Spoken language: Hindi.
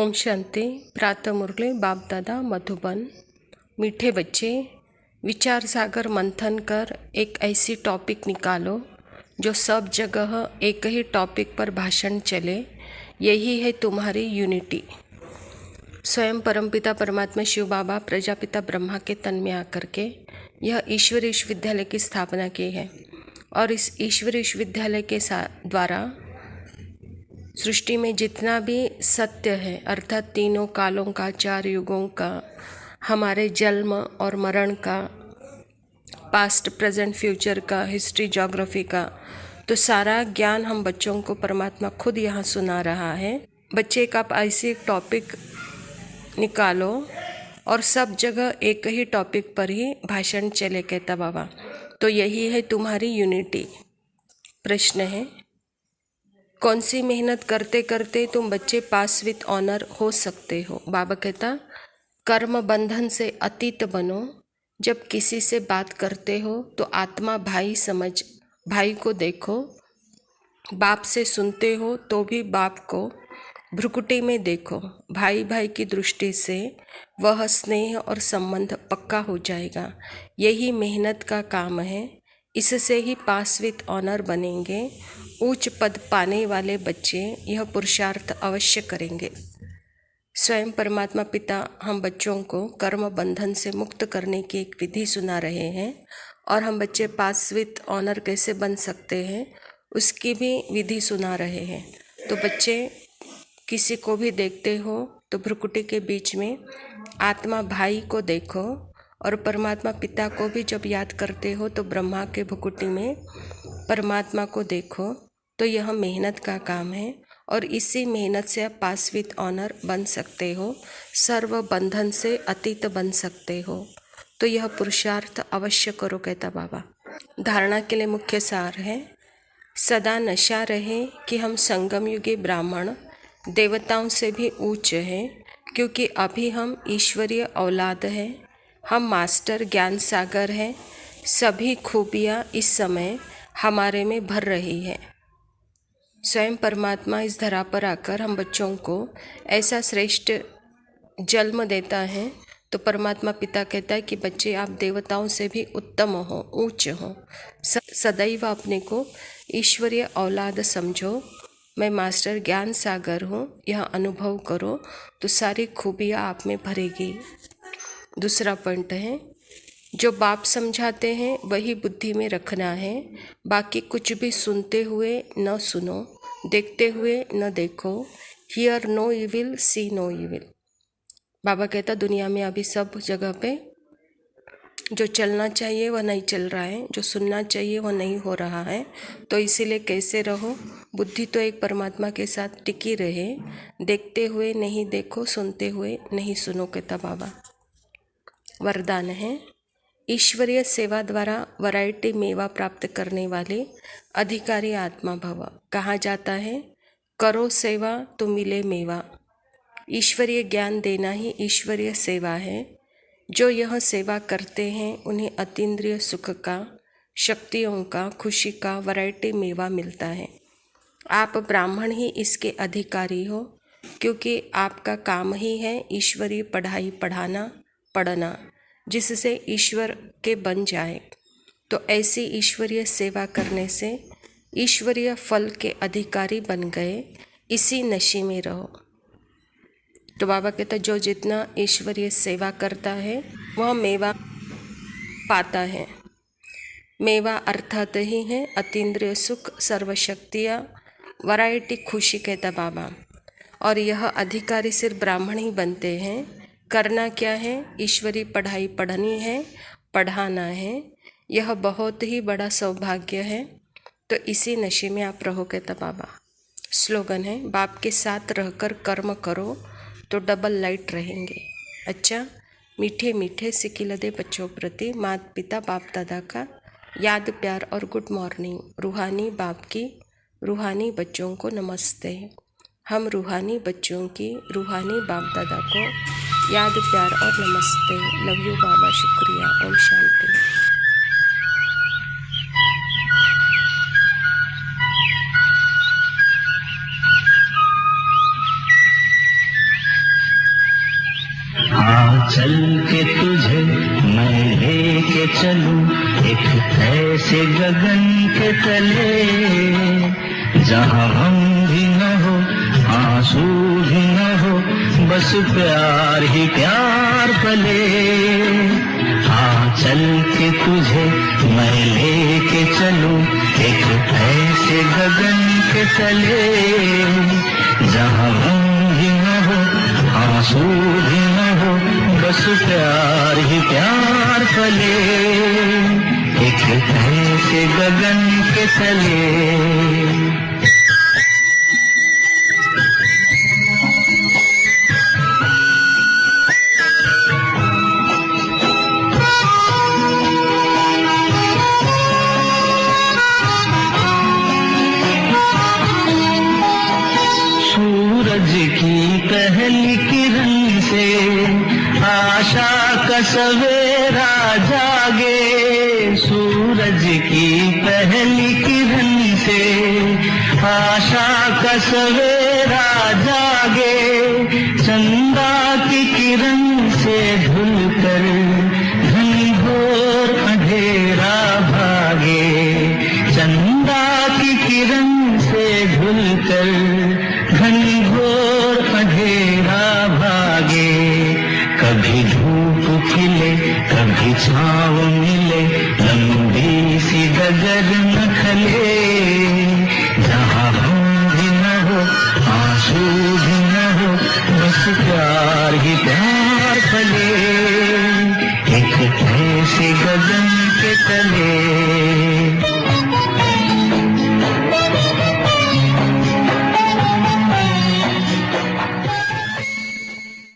ओम शांति। प्रातः मुरली बाप दादा मधुबन। मीठे बच्चे, विचार सागर मंथन कर एक ऐसी टॉपिक निकालो जो सब जगह एक ही टॉपिक पर भाषण चले। यही है तुम्हारी यूनिटी। स्वयं परमपिता परमात्मा शिव बाबा प्रजापिता ब्रह्मा के तन में आकर के यह ईश्वरीय विश्वविद्यालय की स्थापना की है और इस ईश्वरीय विश्वविद्यालय के द्वारा सृष्टि में जितना भी सत्य है, अर्थात तीनों कालों का, चार युगों का, हमारे जन्म और मरण का, पास्ट प्रेजेंट फ्यूचर का, हिस्ट्री ज्योग्राफी का, तो सारा ज्ञान हम बच्चों को परमात्मा खुद यहाँ सुना रहा है। बच्चे का आप ऐसे एक टॉपिक निकालो और सब जगह एक ही टॉपिक पर ही भाषण चले, कहता बाबा। तो यही है तुम्हारी यूनिटी। प्रश्न है, कौन सी मेहनत करते करते तुम बच्चे पास विथ ऑनर हो सकते हो? बाबा कहता, कर्म बंधन से अतीत बनो। जब किसी से बात करते हो तो आत्मा भाई समझ, भाई को देखो। बाप से सुनते हो तो भी बाप को भ्रुकुटी में देखो। भाई भाई की दृष्टि से वह स्नेह और संबंध पक्का हो जाएगा। यही मेहनत का काम है। इससे ही पास विथ ऑनर बनेंगे। उच्च पद पाने वाले बच्चे यह पुरुषार्थ अवश्य करेंगे। स्वयं परमात्मा पिता हम बच्चों को कर्म बंधन से मुक्त करने की एक विधि सुना रहे हैं और हम बच्चे पास विथ ऑनर कैसे बन सकते हैं उसकी भी विधि सुना रहे हैं। तो बच्चे किसी को भी देखते हो तो भ्रुकुटी के बीच में आत्मा भाई को देखो और परमात्मा पिता को भी जब याद करते हो तो ब्रह्मा के भ्रुकुटी में परमात्मा को देखो। तो यह मेहनत का काम है और इसी मेहनत से आप पास विथ ऑनर बन सकते हो, सर्व बंधन से अतीत बन सकते हो। तो यह पुरुषार्थ अवश्य करो, कहता बाबा। धारणा के लिए मुख्य सार है, सदा नशा रहे कि हम संगम युगी ब्राह्मण देवताओं से भी ऊंच हैं, क्योंकि अभी हम ईश्वरीय औलाद हैं। हम मास्टर ज्ञान सागर हैं। सभी खूबियाँ इस समय हमारे में भर रही है। स्वयं परमात्मा इस धरा पर आकर हम बच्चों को ऐसा श्रेष्ठ जन्म देता है। तो परमात्मा पिता कहता है कि बच्चे आप देवताओं से भी उत्तम हो, ऊंच हो। सदैव अपने को ईश्वरीय औलाद समझो। मैं मास्टर ज्ञान सागर हूँ, यह अनुभव करो तो सारी खूबियाँ आप में भरेगी। दूसरा पॉइंट है, जो बाप समझाते हैं वही बुद्धि में रखना है। बाकी कुछ भी सुनते हुए न सुनो, देखते हुए न देखो। Hear no evil, see no evil. बाबा कहता दुनिया में अभी सब जगह पे जो चलना चाहिए वह नहीं चल रहा है, जो सुनना चाहिए वह नहीं हो रहा है। तो इसीलिए कैसे रहो, बुद्धि तो एक परमात्मा के साथ टिकी रहे। देखते हुए नहीं देखो, सुनते हुए नहीं सुनो, कहता बाबा। वरदान है, ईश्वरीय सेवा द्वारा वैरायटी मेवा प्राप्त करने वाले अधिकारी आत्मा भव। कहा जाता है, करो सेवा तो मिले मेवा। ईश्वरीय ज्ञान देना ही ईश्वरीय सेवा है। जो यह सेवा करते हैं उन्हें अतीन्द्रिय सुख का, शक्तियों का, खुशी का वैरायटी मेवा मिलता है। आप ब्राह्मण ही इसके अधिकारी हो, क्योंकि आपका काम ही है ईश्वरीय पढ़ाई पढ़ाना, पढ़ना, जिससे ईश्वर के बन जाए। तो ऐसी ईश्वरीय सेवा करने से ईश्वरीय फल के अधिकारी बन गए। इसी नशे में रहो। तो बाबा कहता जो जितना ईश्वरीय सेवा करता है वह मेवा पाता है। मेवा अर्थात ही है अतीन्द्रिय सुख, सर्वशक्तियाँ, वैरायटी, खुशी, कहता बाबा। और यह अधिकारी सिर्फ ब्राह्मण ही बनते हैं। करना क्या है, ईश्वरी पढ़ाई पढ़नी है, पढ़ाना है। यह बहुत ही बड़ा सौभाग्य है। तो इसी नशे में आप रहो, कहता बाबा। स्लोगन है, बाप के साथ रहकर कर्म करो तो डबल लाइट रहेंगे। अच्छा, मीठे मीठे सिकिलदे बच्चों प्रति माता पिता बाप दादा का याद, प्यार और गुड मॉर्निंग। रूहानी बाप की रूहानी बच्चों को नमस्ते। हम रूहानी बच्चों की रूहानी बाप दादा को याद, प्यार और नमस्ते। लव यू बाबा, शुक्रिया। ओम शांति। चल के तुझे मैं लेके चलूं एक ऐसे गगन के तले, जहां हम भी न हो आंसू भी न हो, बस प्यार ही प्यार पले। हाँ चल के तुझे मैं लेके चलूं एक ऐसे गगन के तले, जहां हम भी न हो आंसू भी न हो, बस प्यार ही प्यार पले। एक ऐसे गगन के तले। सूरज की पहली किरण से आशा का सवेरा जागे, सूरज की पहली किरण से आशा का सवेरा जागे, चंदा की किरण से धुलकर घनघोर अंधेरा भागे, चंदा की किरण से धुलकर घनघोर अंधेरा भागे। कभी धूप खिले कभी छाँव मिले, लंबी सी डगर न खले, जहाँ हम भी न हो आंसू भी न हो, बस प्यार ही प्यार पले। एक ऐसे गगन के तले।